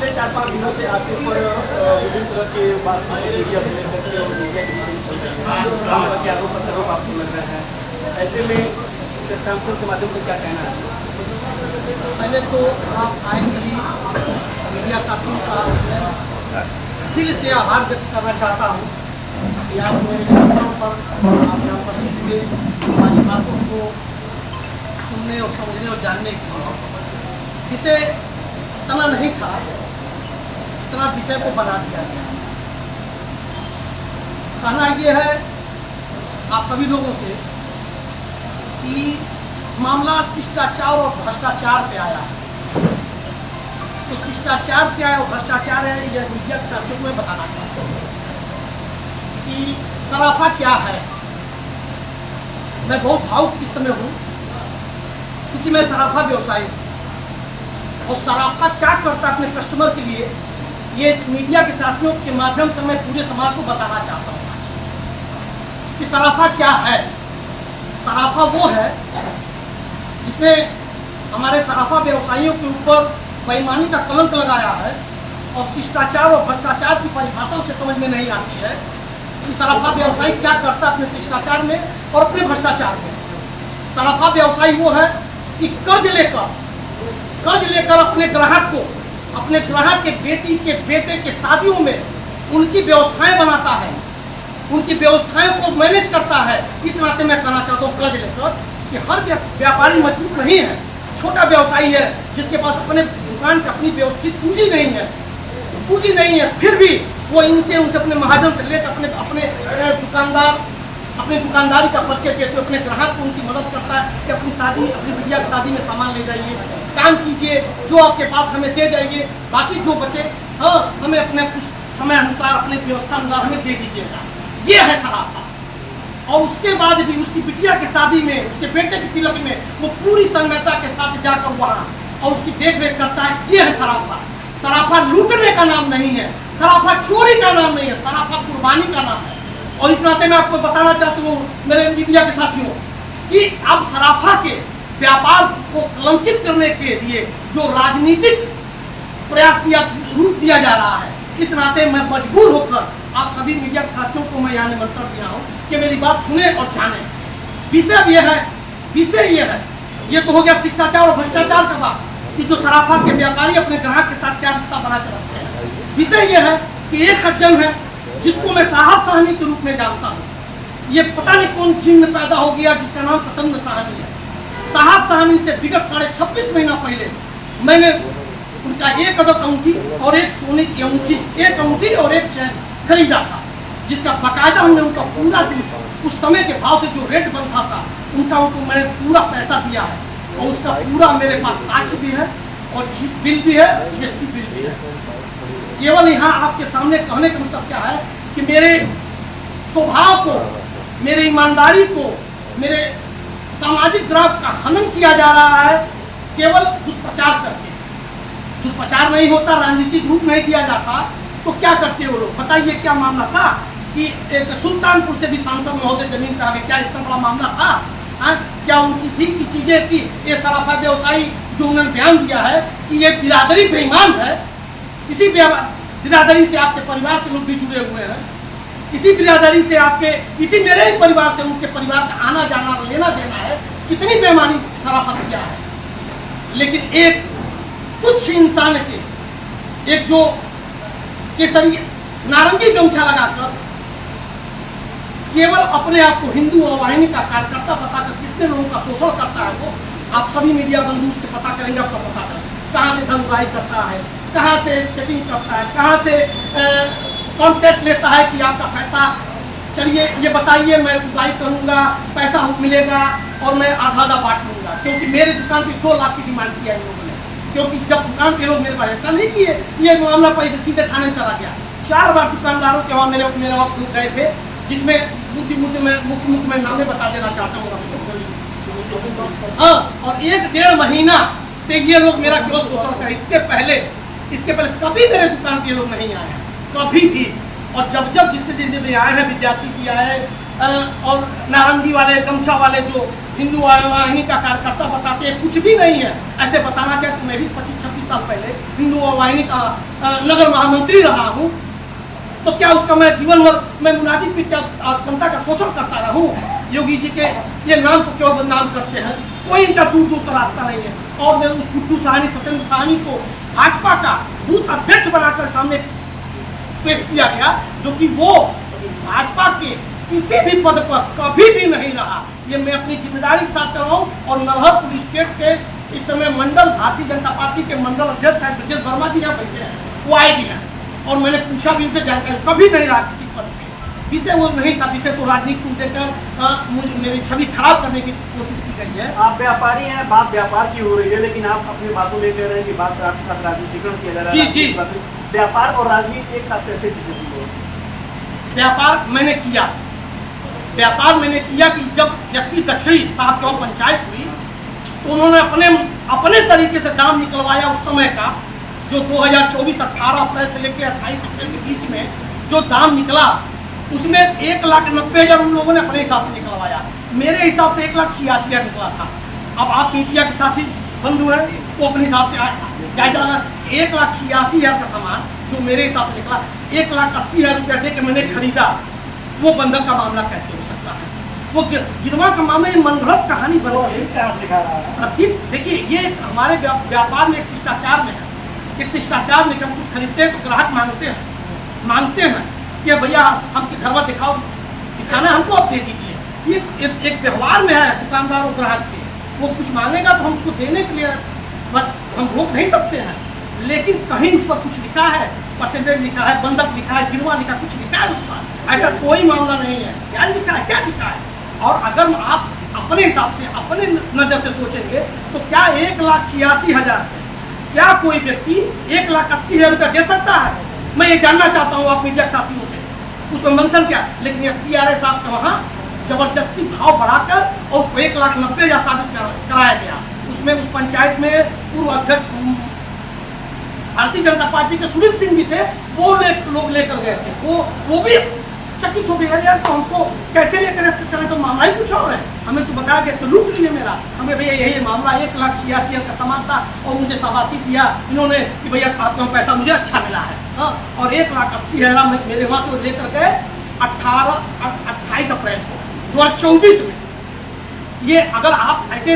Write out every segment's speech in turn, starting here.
पिछले 4-5 दिनों से आपके ऊपर विभिन्न तरह के बात मीडिया से लेकर के और मीडिया के पीछे चल रही है कि आरोप प्रत्यारोप आपको लग रहा है, ऐसे में प्रेस कॉन्फ्रेंस के माध्यम से क्या कहना है? पहले तो आप आए सभी मीडिया साथियों का दिल से आभार व्यक्त करना चाहता हूँ कि आप मेरे निमंत्रण पर आप यहाँ उपस्थित हुए, हमारी बातों को सुनने और समझने और जानने के लिए। इसे इतना नहीं था, इतना विषय को बना दिया गया। कहना ये है आप सभी लोगों से कि मामला शिष्टाचार और भ्रष्टाचार पे आया है। तो शिष्टाचार क्या है और भ्रष्टाचार है, यह मीडिया के साथियों को मैं बताना चाहता हूँ कि सराफा क्या है। मैं बहुत भावुक इस समय हूँ क्योंकि मैं सराफा व्यवसायी हूँ और सराफा क्या करता है अपने कस्टमर के लिए, ये मीडिया के साथियों के माध्यम से मैं पूरे समाज को बताना चाहता हूँ कि सराफा क्या है। सराफा वो है जिसने हमारे सराफा व्यवसायियों के ऊपर बेईमानी का कलंक लगाया है और शिष्टाचार और भ्रष्टाचार की परिभाषा उसे समझ में नहीं आती है कि सराफा व्यवसायी क्या करता है अपने शिष्टाचार में और अपने भ्रष्टाचार में। सराफा व्यवसायी वो है कि कर्ज लेकर अपने ग्राहक के बेटी के बेटे के शादियों में उनकी व्यवस्थाएं बनाता है, उनकी व्यवस्थाओं को मैनेज करता है। इस नाते मैं कहना चाहता हूँ कर्ज लेकर कि हर व्यापारी मजबूत नहीं है, छोटा व्यवसायी है जिसके पास अपने दुकान की अपनी व्यवस्थित पूंजी नहीं है, फिर भी वो उनसे अपने महाजन से लेकर अपने दुकानदारी का परिचय देते हुए अपने ग्राहक को उनकी मदद करता है कि अपनी बिटिया की शादी में सामान ले जाइए, काम कीजिए, जो आपके पास हमें दे जाइए, बाकी जो बचे हमें अपने कुछ समय अनुसार अपने व्यवस्था अनुसार हमें दे दीजिएगा। ये है सराफा। और उसके बाद भी उसकी बिटिया की शादी में, उसके बेटे की तिलक में वो पूरी तन्मयता के साथ जाकर वहाँ और उसकी देख रेख करता है। ये है सराफा। सराफा लूटने का नाम नहीं है, सराफा चोरी का नाम नहीं है, सराफा कुर्बानी का नाम है। और इस नाते मैं आपको बताना चाहती हूँ मेरे मीडिया के साथियों कि अब सराफा के व्यापार को कलंकित करने के लिए जो राजनीतिक प्रयास रूप दिया जा रहा है, इस नाते मैं मजबूर होकर आप सभी मीडिया के साथियों को मैं यहाँ निमंत्रण दिया हूँ कि मेरी बात सुने और जाने। विषय ये है, ये तो हो गया शिष्टाचार और भ्रष्टाचार का बात कि जो सराफा के व्यापारी अपने ग्राहक के साथ क्या रिश्ता बना कर रखते हैं। विषय ये है कि एक सज्जन है जिसको मैं साहब साहनी के रूप में जानता हूँ। ये पता नहीं कौन चिन्ह पैदा हो गया जिसका नाम सतंद्र साहनी है। साहब साहनी से विगत 26.5 महीना पहले मैंने उनका एक अदद अंगूठी और एक सोने की अंगूठी, एक अंगूठी और एक चैन खरीदा था, जिसका बाकायदा हमने उनका पूरा उस समय के भाव से जो रेट बनता था उनको मैंने पूरा पैसा दिया है और उसका पूरा मेरे पास साक्ष्य भी है और बिल भी है, GST बिल भी है। केवल यहाँ आपके सामने कहने का मतलब क्या है कि मेरे स्वभाव को, मेरे ईमानदारी को, मेरे सामाजिक द्रव्य का हनन किया जा रहा है केवल दुष्प्रचार करके। दुष्प्रचार नहीं होता, राजनीतिक रूप नहीं दिया जाता तो क्या करते वो लोग? बताइए क्या मामला था कि एक सुल्तानपुर से भी सांसद महोदय जमीन पे आ गए, क्या इतना बड़ा मामला था? क्या उनकी थी कि चीजें की ये सराफा व्यवसायी जो उन्होंने बयान दिया है कि ये बिरादरी बेईमान है, इसी बिरादरी से आपके परिवार के लोग भी जुड़े हुए हैं, इसी बिरादरी से इसी मेरे ही परिवार से उनके परिवार का आना जाना लेना देना है। कितनी बेईमानी सराफत किया है। लेकिन एक कुछ इंसान के एक जो केसरी नारंगी गमछा लगाकर केवल अपने आप को हिंदू वाहिनी का कार्यकर्ता बताकर कितने लोगों का शोषण करता है वो आप सभी मीडिया बंधु उसके पता करेंगे, आपको पता करेंगे कहाँ से धनराशि करता है, कहाँ से सेटिंग करता है, कहाँ से कॉन्ट्रैक्ट लेता है कि आपका पैसा चलिए ये बताइए, मैं उगाई करूँगा, पैसा मिलेगा और मैं आधा बांट लूँगा। क्योंकि मेरे दुकान पे 2 लाख की डिमांड किया इन लोगों ने, क्योंकि जब दुकान के लोग मेरे पास ऐसा नहीं किए, ये मामला पैसे सीधे थाने में चला गया। 4 बार दुकानदारों के वहाँ मेरे वक्त लोग गए थे, जिसमें मुख्य मैं नामे बता देना चाहता हूँ। हाँ, और 1-1.5 महीना से ये लोग मेरा केवल शोषण करें। इसके पहले कभी मेरे दुकान के लोग नहीं आए, कभी भी। और जब जिससे दिन में आए हैं, विद्यार्थी भी आए और नारंगी वाले गमछा वाले जो हिंदू वाहिनी का कार्यकर्ता बताते हैं, कुछ भी नहीं है। ऐसे बताना चाहे तो मैं भी 25-26 साल पहले हिंदू वाहिनी का नगर महामंत्री रहा हूँ। तो क्या उसका मैं जीवन भर मैं मुनादी पीट का जनता का शोषण करता रहूँ? योगी जी के ये नाम को क्यों बदनाम करते हैं? कोई इनका दूर दूर का रास्ता नहीं है। और मैं उस गुड्डू साहनी, सत्येंद्र साहनी को भाजपा का बूथ अध्यक्ष बनाकर सामने पेश किया गया, जो कि वो भाजपा के किसी भी पद पर कभी भी नहीं रहा। ये मैं अपनी जिम्मेदारी के साथ कर रहा हूँ। और नरहर पुलिस स्टेट के इस समय मंडल भारतीय जनता पार्टी के मंडल अध्यक्ष है ब्रजेश वर्मा जी यहाँ बैठे हैं, वो आए भी हैं। और मैंने पूछा भी उनसे, जानकारी कभी नहीं रहा किसी पद पे। विषय वो नहीं था, विषय तो राजनीति को देकर मुझे मेरी छवि खराब करने की कोशिश की गई है। आप व्यापारी हैं, बात व्यापार की हो रही है, लेकिन आप अपनी बातों में कह रहे हैं कि बात आपके साथ राजनीतिकरण किया जा रहा है। जी। व्यापार और राजनीति एक साथ कैसे चीजें हो? व्यापार मैंने किया कि जब एसपी दक्षिणी साहब की पंचायत हुई तो उन्होंने अपने तरीके से दाम निकलवाया। उस समय का जो 2024 18 अप्रैल से लेकर 28 अप्रैल के बीच में जो दाम निकला, उसमें 1,90,000 उन लोगों ने अपने हिसाब से निकलवाया। मेरे हिसाब से 1,86,000 निकला था। अब आप मीडिया के साथी बंधु हैं, वो अपने हिसाब से जायजा लगा। 1,86,000 का सामान जो मेरे हिसाब से निकला, 1,80,000 रुपया दे के मैंने खरीदा। वो बंधक का मामला कैसे हो सकता है? वो गिरवा का मामला मनगढ़ंत कहानी बन गई। रसीद देखिए, ये हमारे व्यापार में एक शिष्टाचार में है। एक शिष्टाचार में हम कुछ खरीदते हैं तो ग्राहक मांगते हैं कि भैया हमके घर में दिखाना हमको आप दे दीजिए। ये एक व्यवहार में है दुकानदार और ग्राहक के। वो कुछ मांगेगा तो हम उसको देने के लिए बस हम रोक नहीं सकते हैं। लेकिन कहीं उस पर कुछ लिखा है, परसेंटेज लिखा है, बंधक लिखा है, गिरवा लिखा, कुछ लिखा है उस पर? ऐसा कोई मामला नहीं है। क्या लिखा है? और अगर आप अपने हिसाब से, अपने नज़र से सोचेंगे तो क्या 1,86,000 क्या कोई व्यक्ति 1,80,000 रुपया दे सकता है? मैं ये जानना चाहता हूँ आप मीडिया के साथियों से, उसमें मंथन क्या? लेकिन SPRA साहब का वहाँ जबरदस्ती भाव बढ़ाकर और उसको 1,90,000 साबित कराया गया। उसमें उस पंचायत में पूर्व अध्यक्ष भारतीय जनता पार्टी के सुनील सिंह भी थे, वो लोग लेकर गए थे। वो भी चकित हो गया, यार तो हमको कैसे लेकर चले, तो मामला ही कुछ और है। हमें तो बताया गया तो लूट लिए मेरा। हमें भैया यही मामला 1,86,000 का सामान था और मुझे शाबाशी दिया इन्होंने कि भैया आपका पैसा मुझे अच्छा मिला है। हाँ, और 1,80,000 मेरे वहाँ से लेकर गए 28 अप्रैल को 2024 में। ये अगर आप ऐसे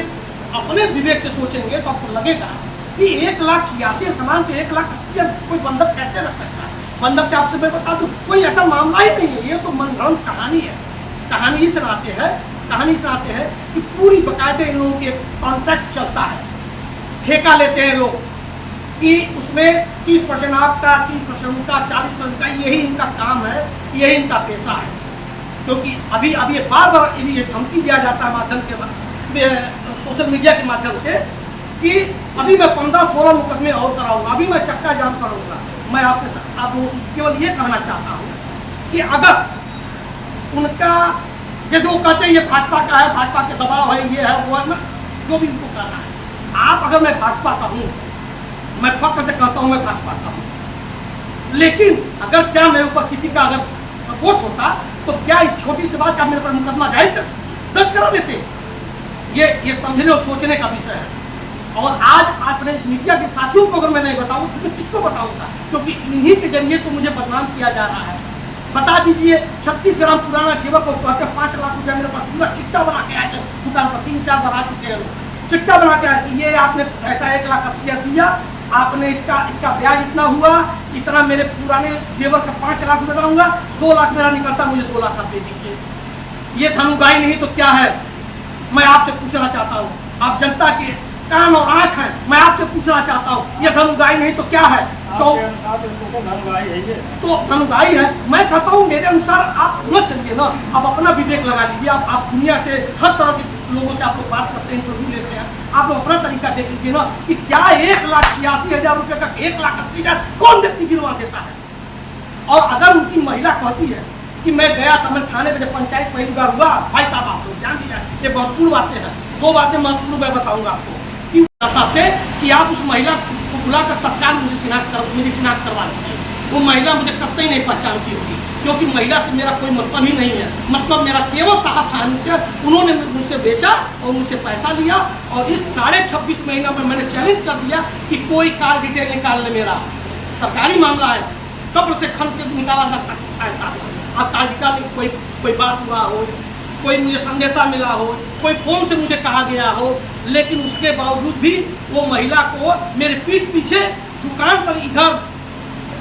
अपने विवेक से सोचेंगे तो आपको लगेगा कि 1,86,000 सामान पे 1,80,000 कोई बंधक कैसे रख सकता है? बंधक से आपसे मैं बता दूं, कोई ऐसा मामला ही नहीं है। ये तो मनगढ़ंत कहानी है। कहानी इस नाते है कि पूरी बाकायदे इन लोगों के कॉन्ट्रैक्ट चलता है, ठेका लेते हैं लोग कि उसमें 30% आपका, 30% उनका, 40% का, यही इनका काम है, यही इनका पैसा है। क्योंकि अभी बार ये धमकी दिया जाता है माध्यम के सोशल मीडिया के माध्यम से कि अभी मैं 15-16 मुकदमे और कराऊंगा, अभी मैं चक्का जाम करूंगा। मैं आप लोगों से केवल ये कहना चाहता हूँ कि अगर उनका जैसे वो कहते हैं ये भाजपा का है, भाजपा के दबाव है, ये है वो है, जो भी उनको करना है। आप अगर मैं भाजपा का हूँ, मैं फख्र से कहता हूँ मैं भाजपा का हूँ, लेकिन अगर क्या मेरे ऊपर किसी का अगर सपोर्ट होता तो क्या इस छोटी सी बात का मेरे पर मुकदमा दर्ज करा देते? ये समझने और सोचने का विषय है। और आज अपने मीडिया के साथियों को अगर मैं नहीं बताऊं तो मैं किसको बताऊंगा? क्योंकि इन्हीं के जरिए तो मुझे बदनाम किया जा रहा है। बता दीजिए, 36 ग्राम पुराना जेवर को कहकर 5 लाख रुपया मेरे पास पूरा चिट्टा बना के आए थे दुकान पर। 3-4 बार आ चुके हैं लोग, चिट्टा बना के आए कि ये आपने ऐसा 1,80,000 दिया, आपने इसका ब्याज इतना हुआ, इतना मेरे पुराने जेवर का 5 लाख रुपये दूंगा, 2 लाख मेरा निकलता, मुझे 2 लाख आप दे दीजिए। ये धनुगाई नहीं तो क्या है? मैं आपसे पूछना चाहता हूँ, आप जनता के कान और आंख हैं, मैं आपसे पूछना चाहता हूँ, ये धनुगाई नहीं तो क्या है? तो धनुगाई है। मैं कहता हूँ मेरे अनुसार आप न चलिए ना, आप अपना विवेक लगा लीजिए। आप दुनिया से हर तरह के लोगों से आप लोग बात करते हैं, इंटरव्यू लेते हैं, आप लोग अपना तरीका देख लीजिए ना कि क्या 1,86,000 रुपये का 1,80,000 कौन व्यक्ति गिरवा देता है? और अगर उनकी महिला कहती है कि मैं गया था, मैं थाने पे जब पंचायत पहली बार हुआ, भाई साहब आप लोग ध्यान दीजिए, ये महत्वपूर्ण बातें हैं। 2 बातें महत्वपूर्ण मैं बताऊंगा आपको कि आप उस महिला को बुलाकर तत्काल मेरी शिनाख्त करवा लीजिए। वो महिला मुझे कतई नहीं पहचानती होगी, क्योंकि महिला से मेरा कोई मतलब ही नहीं है। मतलब मेरा केवल साहब साहनी से, उन्होंने मुझसे बेचा और मुझसे पैसा लिया। और इस 26.5 महीना में मैंने चैलेंज कर दिया कि कोई कार डिटेल निकाल ले, मेरा सरकारी मामला है, कब्र से खन के निकाला जा सकता है साहब। आप कार निकाल, कोई बात हुआ हो, कोई मुझे संदेशा मिला हो, कोई फ़ोन से मुझे कहा गया हो, लेकिन उसके बावजूद भी वो महिला को मेरे पीठ पीछे दुकान पर, इधर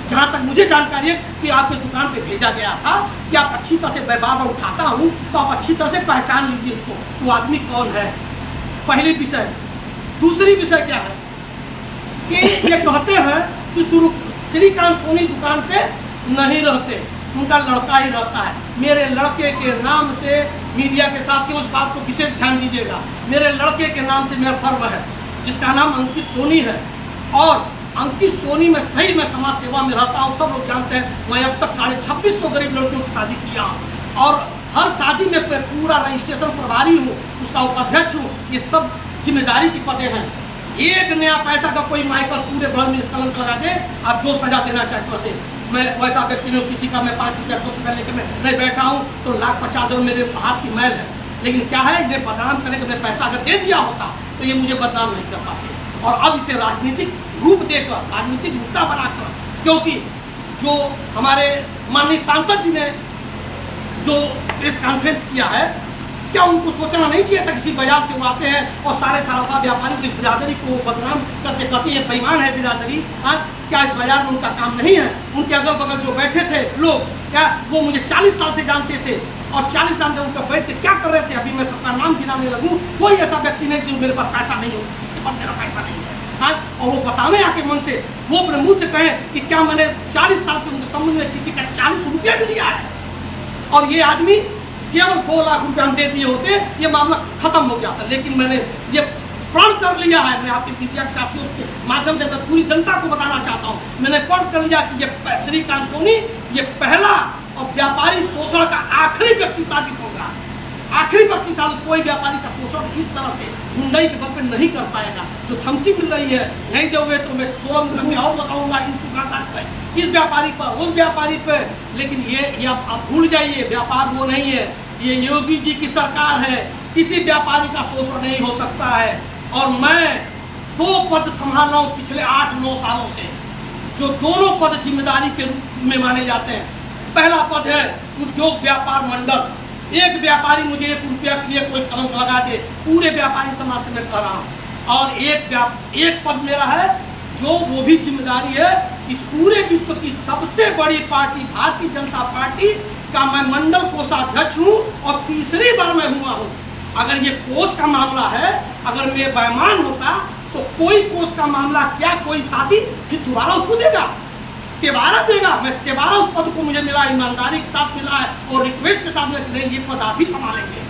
जहाँ तक मुझे जानकारी है कि आपके दुकान पे भेजा गया था कि आप अच्छी तरह से बार बार उठाता हूँ तो आप अच्छी तरह से पहचान लीजिए उसको, वो आदमी कौन है। पहली विषय। दूसरी विषय क्या है कि ये कहते हैं कि श्रीकांत सोनी दुकान पे नहीं रहते, उनका लड़का ही रहता है। मेरे लड़के के नाम से मीडिया के साथ ही उस बात को विशेष ध्यान दीजिएगा, मेरे लड़के के नाम से मेरा फर्म है जिसका नाम अंकित सोनी है। और अंकित सोनी में सही में समाज सेवा में रहता हूँ, सब लोग जानते हैं। मैं अब तक 2650 गरीब लड़कियों की शादी किया और हर शादी में पूरा रजिस्ट्रेशन प्रभारी हूँ, उसका उपाध्यक्ष हूँ। ये सब जिम्मेदारी की पदे हैं। एक नया पैसा का कोई माइकल पूरे भर में कलंक लगा दे, आप जो सजा देना चाहते थे। मैं वैसा व्यक्ति नहीं, किसी का मैं 5 रुपया 10 रुपया लेकर मैं नहीं बैठा हूँ तो 1,50,000 मेरे हाथ की मैल है। लेकिन क्या है, इन्हें बदनाम करने के मैं पैसा अगर दे दिया होता तो ये मुझे बदनाम नहीं कर पाते। और अब इसे राजनीतिक रूप देकर, राजनीतिक मुद्दा बनाकर, क्योंकि जो हमारे माननीय सांसद जी ने जो प्रेस कॉन्फ्रेंस किया है, क्या उनको सोचना नहीं चाहिए था? किसी बाजार से वो आते हैं और सारे सराफा व्यापारी इस बिरादरी को बदनाम करके कहते हैं बेईमान है बिरादरी। हाँ, क्या इस बाजार में उनका काम नहीं है? उनके अगल बगल जो बैठे थे लोग, क्या वो मुझे 40 साल से जानते थे और 40 साल से उनका बैठ के क्या कर रहे थे? अभी मैं सबका नाम गिनाने लगूँ, कोई ऐसा व्यक्ति नहीं जो मेरे पास पैसा नहीं हो, जिसके पास मेरा पैसा नहीं है। हाँ, और वो बतावे आके मन से, वो अपने मुँह से कहे कि क्या मैंने 40 साल के उनके संबंध में किसी का 40 रुपया भी लिया है। और ये आदमी केवल 2 लाख रुपया हम दे दिए होते, ये मामला खत्म हो गया था। लेकिन मैंने ये प्रण कर लिया है, मैं आपके मीडिया के साथियों के माध्यम से मैं पूरी जनता को बताना चाहता हूँ, मैंने प्रण कर लिया कि ये श्रीकांत सोनी ये पहला और व्यापारी शोषण का आखिरी व्यक्ति साबित होगा। आखिरी व्यक्ति साबित, कोई व्यापारी का शोषण इस तरह से गुंडाई के बल पर नहीं कर पाएगा। जो धमकी मिल रही है, नहीं दोगे तो मैं 16 मुकदमे और लगाऊंगा इन दुकानदार पर, इस व्यापारी पर, उस व्यापारी पर। लेकिन ये आप भूल जाइए, व्यापार वो नहीं है, ये योगी जी की सरकार है। किसी व्यापारी का शोषण नहीं हो सकता है। और मैं 2 पद संभाल रहा हूँ पिछले 8-9 सालों से, जो दोनों पद जिम्मेदारी के रूप में माने जाते हैं। पहला पद है उद्योग व्यापार मंडल। एक व्यापारी मुझे 1 रुपया के लिए कोई कलंक लगा दे, पूरे व्यापारी समाज से मैं कह रहा हूँ। और एक पद मेरा है जो वो भी जिम्मेदारी है, इस पूरे विश्व की सबसे बड़ी पार्टी भारतीय जनता पार्टी का मैं मंडल कोषाध्यक्ष हूँ और तीसरी बार मैं हुआ हूँ। अगर ये कोष का मामला है, अगर मैं बेईमान होता तो कोई कोष का मामला क्या कोई साथी फिर दोबारा उसको देगा? तिवारा देगा। मैं तिवारा उस पद को मुझे मिला, ईमानदारी के साथ मिला है और रिक्वेस्ट के साथ मिला कि नहीं ये पद आप ही संभालेंगे।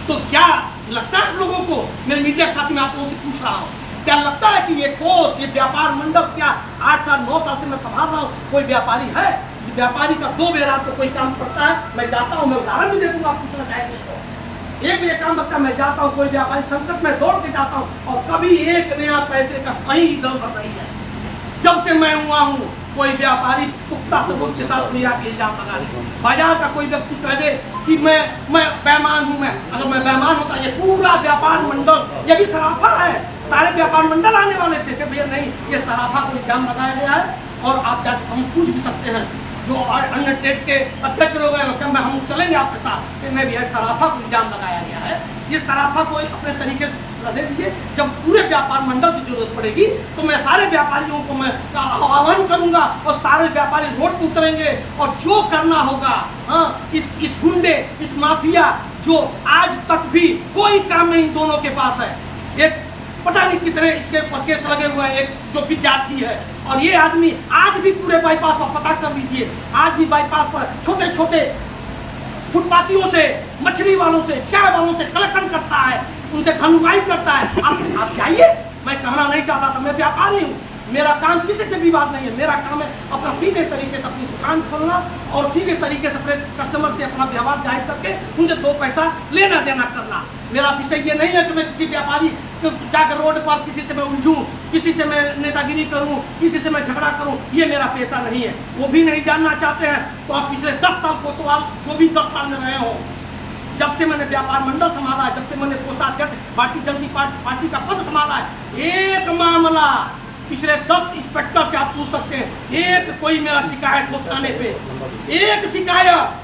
तो क्या लगता है लोगों को, मेरे मीडिया के साथ में आप लोगों से पूछ रहा हूँ, क्या लगता है कि ये कोष, ये व्यापार मंडल क्या 8 साल 9 साल से मैं संभाल रहा हूँ, कोई व्यापारी है? इस व्यापारी का 2 बेर आपको कोई काम पड़ता है, मैं जाता हूँ, मैं उदाहरण भी दे दूँगा, आप पूछना चाहेंगे तो। एक भी काम लगता है, मैं जाता हूँ, कोई व्यापारी संकट में दौड़ के जाता हूँ और कभी एक नया पैसे का कहीं इधर उधर नहीं है। जब से मैं हुआ हूँ, कोई व्यापारी पुख्ता सबूत के साथ मुझे आके इल्जाम लगा दे। बाजार का कोई व्यक्ति कह दे कि मैं बेईमान हूँ, अगर मैं बेईमान होता, ये पूरा व्यापार मंडल, ये भी सराफा है, सारे व्यापार मंडल आने वाले थे कि भैया नहीं, ये सराफा को इल्जाम लगाया गया है। और आप जाकर पूछ भी सकते हैं, जो अन्य ट्रेड के अध्यक्ष लोग हैं, हम चलेंगे आपके साथ, कि नहीं भैया सराफा को इल्जाम लगाया गया है। ये सराफा को अपने तरीके से रहने दीजिए, जब पूरे व्यापार मंडल की जरूरत पड़ेगी तो मैं सारे व्यापारियों को मैं आह्वान करूंगा और सारे व्यापारी रोड पर उतरेंगे और जो करना होगा। हाँ, इस गुंडे, इस माफिया जो आज तक भी कोई काम नहीं दोनों के पास है, एक पता नहीं कितने इसके ऊपर केस लगे हुए हैं, एक जो विद्यार्थी है और ये आदमी आज भी पूरे बाईपास पर, पता कर लीजिए, आज भी बाईपास पर छोटे छोटे फुटपाथियों से, मछली वालों से, चाय वालों से कलेक्शन करता है, उनसे धनुवाई करता है। आप जाइए, मैं कहना नहीं चाहता था, मैं व्यापारी हूँ, मेरा काम किसी से विवाद नहीं है। मेरा काम है अपना सीधे तरीके से अपनी दुकान खोलना और सीधे तरीके से अपने कस्टमर से अपना व्यवहार जाहिर करके उनसे 2 पैसा लेना देना करना। मेरा विषय ये नहीं है कि मैं किसी व्यापारी जाकर रोड पर किसी से मैं उलझूं, किसी से मैं नेतागिरी करूं, किसी से मैं झगड़ा करूं, ये मेरा पेशा नहीं है। वो भी नहीं जानना चाहते हैं तो आप पिछले 10 साल कोतवाल जो भी 10 साल में रहे हो, जब से मैंने व्यापार मंडल संभाला है, जब से मैंने कोषाध्यक्ष भारतीय जनता पार्टी का पद संभाला है, एक मामला पिछले 10 इंस्पेक्टर से आप पूछ सकते हैं, एक कोई मेरा शिकायत हो थाने पे, एक शिकायत,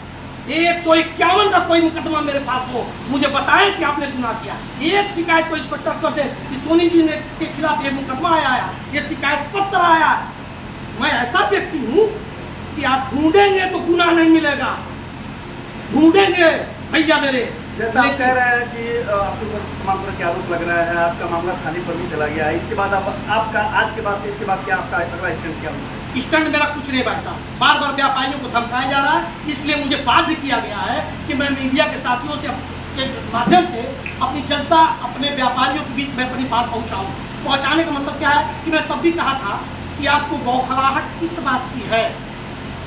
151 का कोई मुकदमा मेरे पास हो, मुझे बताएं कि आपने गुनाह किया। एक शिकायत को इंस्पेक्टर कर दे कि सोनी जी ने के खिलाफ ये मुकदमा आया, ये शिकायत पत्र आया। मैं ऐसा व्यक्ति हूँ कि आप ढूंढेंगे तो गुनाह नहीं मिलेगा, ढूंढेंगे भैया मेरे। जैसा आप कह रहे हैं कि आपके ऊपर तमाम तरह के आरोप लग रहा है, आपका मामला थाने पर भी चला गया है, इसके बाद आपका आज के बाद से इसके बाद क्या आपका अगला स्टैंड क्या होगा? स्टैंड मेरा कुछ नहीं भाई साहब, बार बार व्यापारियों को धमकाया जा रहा है, इसलिए मुझे बाध्य किया गया है कि मैं मीडिया के साथियों से के माध्यम से अपनी जनता, अपने व्यापारियों के बीच में अपनी बात पहुँचाऊँ। पहुँचाने का मतलब क्या है कि मैं तब भी कहा था कि आपको बौखलाहट किस बात की है,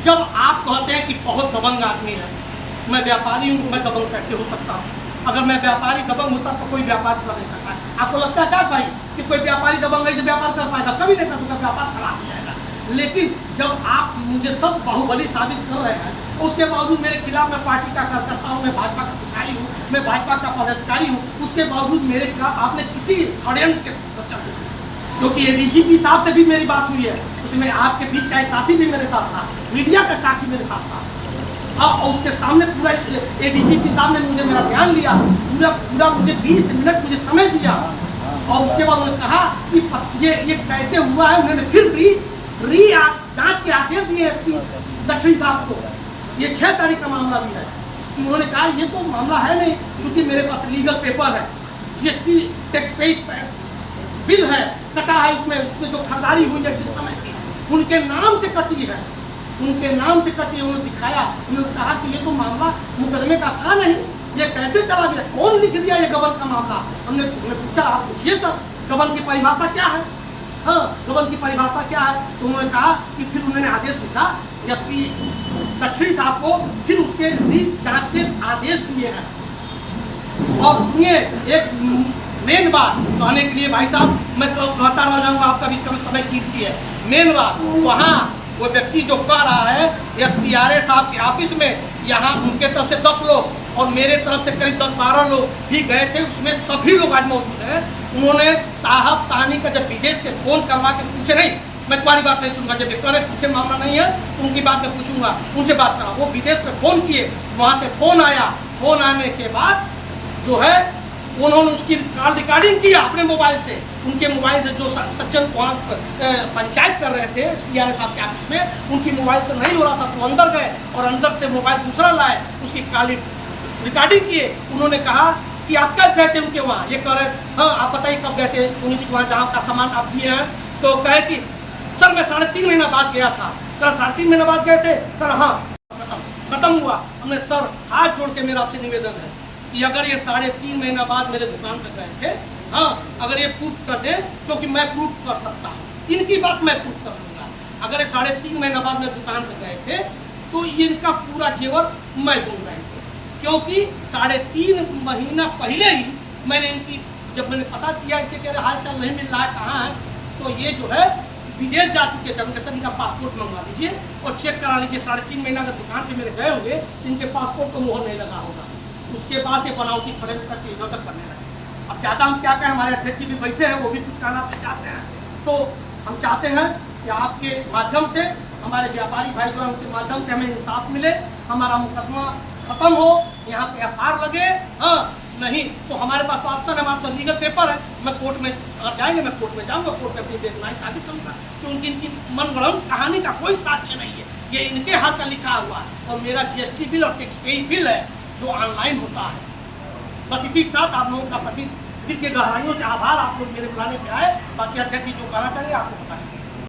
जब आप कहते हैं कि बहुत दबंग आदमी है। मैं व्यापारी हूँ, मैं दबंग कैसे हो सकता हूँ? अगर मैं व्यापारी दबंग होता तो कोई व्यापार कर नहीं सकता। आपको लगता है क्या भाई कि कोई व्यापारी दबंग है जो व्यापार कर पाएगा? कभी नहीं कर सकता, व्यापार खराब हो जाएगा। लेकिन जब आप मुझे सब बाहुबली साबित कर रहे हैं, उसके बावजूद मेरे खिलाफ मैं पार्टी का कार्यकर्ता हूँ, मैं भाजपा का सिपाही हूँ, मैं भाजपा का पदाधिकारी हूँ, उसके बावजूद मेरे खिलाफ आपने किसी षड्यंत्र के क्योंकि एडीजीपी साहब से भी मेरी बात हुई है, उसमें आपके बीच का एक साथी भी मेरे साथ था, मीडिया का साथी मेरे साथ था। और उसके सामने पूरा एडीजीपी साहब ने मुझे मेरा बयान लिया, पूरा मुझे 20 मिनट मुझे समय दिया, और उसके बाद उन्होंने कहा कि ये कैसे हुआ है। उन्होंने फिर जांच के आदेश दिए एसपी दक्षिणी साहब को। ये 6 तारीख का मामला भी है कि उन्होंने कहा ये तो मामला है नहीं, क्योंकि मेरे पास लीगल पेपर है, जीएसटी टैक्स पेड बिल है, कटा है, उसमें जो खरीदारी हुई है जिस समय की उनके नाम से कटी है, उनके नाम से कटी। उन्होंने दिखाया, उन्होंने कहा कि ये तो मामला मुकदमे का था नहीं, ये कैसे चला गया, कौन लिख दिया ये गबन का मामला? हमने पूछा, आप पूछिए सर गबन की परिभाषा क्या है? हाँ, गबन की परिभाषा क्या है? तो उन्होंने कहा कि फिर उन्होंने आदेश लिखा एसपी दक्षिणी साहब को, फिर उसके भी जांच के आदेश दिए हैं। और सुनिए, एक मेन बात कहने के लिए भाई साहब मैं तो कहता रह जाऊँगा, आपका भी कम समय कीमती है। मेन बात, वहाँ वो व्यक्ति जो कह रहा है एसपीआरए साहब के ऑफिस में, यहाँ उनके तरफ से 10 लोग और मेरे तरफ से करीब 10-12 लोग भी गए थे, उसमें सभी लोग आज मौजूद हैं। उन्होंने साहब साहनी का जब विदेश से फ़ोन करवा के पूछे, नहीं मैं तुम्हारी बात नहीं सुनूंगा, जब कह रहे तुमसे मामला नहीं है तो उनकी बात मैं पूछूंगा, उनसे बात करा। वो विदेश में फ़ोन किए, वहाँ से फ़ोन आया, फ़ोन आने के बाद जो है उन्होंने उसकी कॉल रिकॉर्डिंग किया अपने मोबाइल से, उनके मोबाइल से जो सज्जन पंचायत कर रहे थे पीआरए साहब के ऑफिस में, उनकी मोबाइल से नहीं हो रहा था, तो अंदर गए और अंदर से मोबाइल दूसरा लाए, उसकी कॉल रिकॉर्डिंग किए। उन्होंने कहा कि आप कब गए थे उनके वहाँ? ये कह रहे हाँ आप बताइए कब गए थे सोनी जी के वहाँ जहाँ का सामान आप दिए हैं? तो कहे कि सर मैं 3.5 महीना बाद गया था। सर 3.5 महीना बाद गए थे? सर हाँ, खत्म हुआ। हमने सर हाथ जोड़ के मेरा आपसे निवेदन है कि अगर ये 3.5 महीना बाद मेरे दुकान पर गए थे, हाँ अगर ये प्रूफ कर दें, क्योंकि मैं प्रूफ कर सकता हूँ, इनकी बात मैं प्रूफ कर दूँगा। अगर ये 3.5 महीना बाद मेरे दुकान पर गए थे तो इनका पूरा जेवर मैं दूँगा इनको, क्योंकि 3.5 महीना पहले ही मैंने इनकी जब मैंने पता किया कि तेरे हाल चाल नहीं मिल रहा है, कहाँ है, तो ये जो है विदेश जा चुके थे। उनके सर इनका पासपोर्ट मंगवा लीजिए और चेक करा लीजिए, 3.5 महीना अगर दुकान पे मेरे गए होंगे, इनके पासपोर्ट को मोहर नहीं लगा होगा। उसके बाद ये बनावटी फरेंस करके इधर तक करने लगे। अब चाहता हम क्या कहें, हमारे अध्यक्ष जी भी बैठे हैं, वो भी कुछ कहना चाहते हैं। तो हम चाहते हैं कि आपके माध्यम से हमारे व्यापारी भाई जो हैं उनके माध्यम से हमें इंसाफ मिले, हमारा मुकदमा खत्म हो, यहाँ से एफआईआर लगे। हाँ नहीं तो हमारे पास तो ऑप्शन है, हमारे पास लीगल पेपर है, मैं कोर्ट में अगर जाएंगे मैं कोर्ट में जाऊँगा, कोर्ट में अपनी बेगुनाही साबित करूँगा कि इनकी मनगढ़ंत कहानी का कोई साक्ष्य नहीं है, ये इनके हाथ का लिखा हुआ है। और मेरा जीएसटी बिल और टैक्स पेड बिल है जो ऑनलाइन होता है। बस इसी के साथ आप लोगों का सभी दिल के गहराइयों से आभार। आप लोग मेरे बुलाने पे आए, बाकी अध्यक्ष जी जो कहना चाहेंगे आपको बताएंगे।